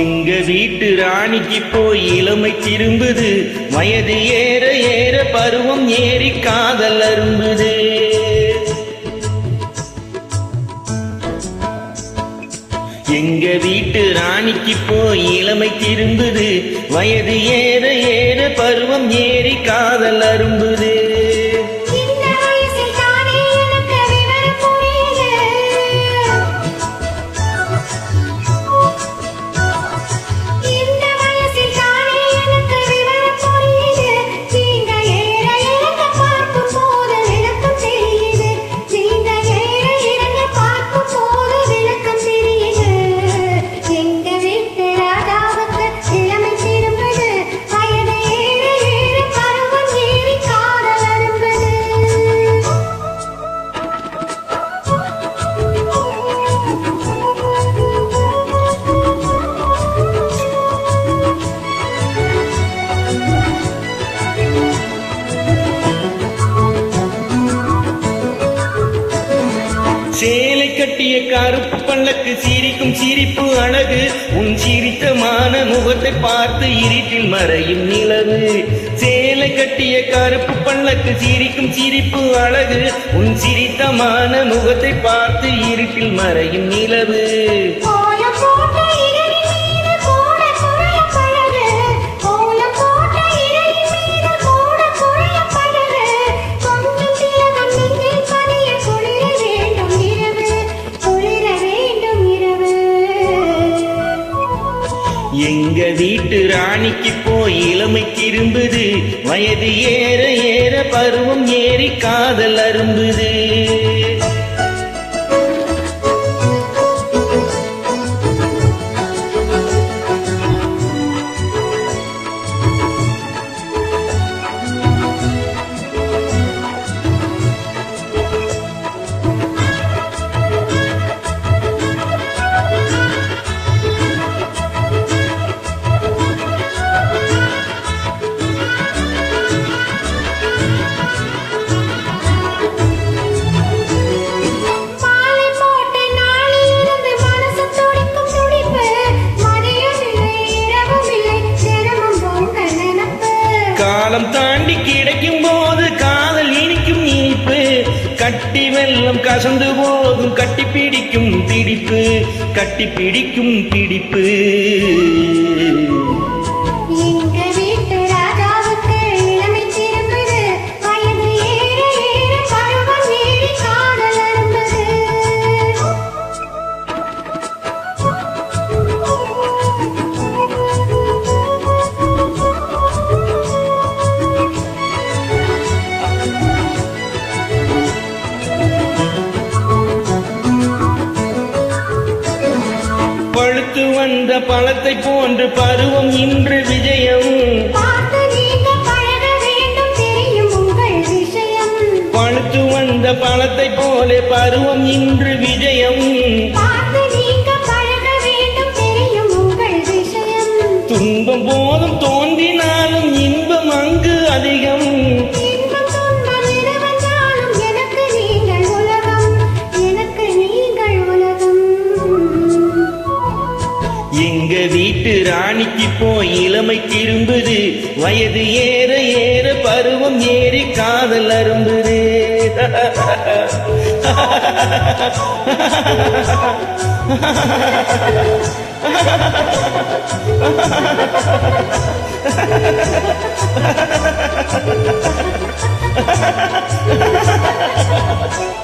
எங்க வீட்டு ராணிக்கு போய் இளமை திரும்புது, வயது ஏற ஏற பருவம் ஏறி காதல் அரும்புது. எங்க வீட்டு ராணிக்கு போய் இளமை திரும்புது, வயது ஏற ஏற பருவம் ஏறி காதல் அரும்புது. சேலை கட்டிய கருப்பு பல்லக்கு சிரிக்கும் சிரிப்பு அழகு, உன் சிரித்தமான முகத்தை பார்த்து இருட்டில் மறையும் நிலவு. சேலை கட்டிய கருப்பு பல்லக்கு சிரிக்கும் சிரிப்பு அழகு, உன் சிரித்தமான முகத்தை பார்த்து இருட்டில் மறையும் நிலவு. எங்க வீட்டு ராணிக்கு போய் இளமை திரும்புது, வயது ஏற ஏற பருவம் ஏறி காதல் அரும்புது. காலம் தாண்டி கிடைக்கும் போது காதல் இனிக்கும் இனிப்பு, கட்டி வெல்லம் கசந்து போதும் கட்டி பிடிக்கும் பிடிப்பு, கட்டி பிடிக்கும் பிடிப்பு. பழுத்து வந்த பழத்தை போன்று பருவம் இன்று விஜயம், பழுத்து வந்த பழத்தை போல பருவம் இன்று விஜயம். துன்பம் போதும் தோன்றினாலும் இன்பம் அங்கு அதிகம். எங்க வீட்டு ராணிக்கு போய் இளமை திரும்புது, வயது ஏற ஏற பருவம் ஏறி காதல் அரும்புது. Ha ha ha ha!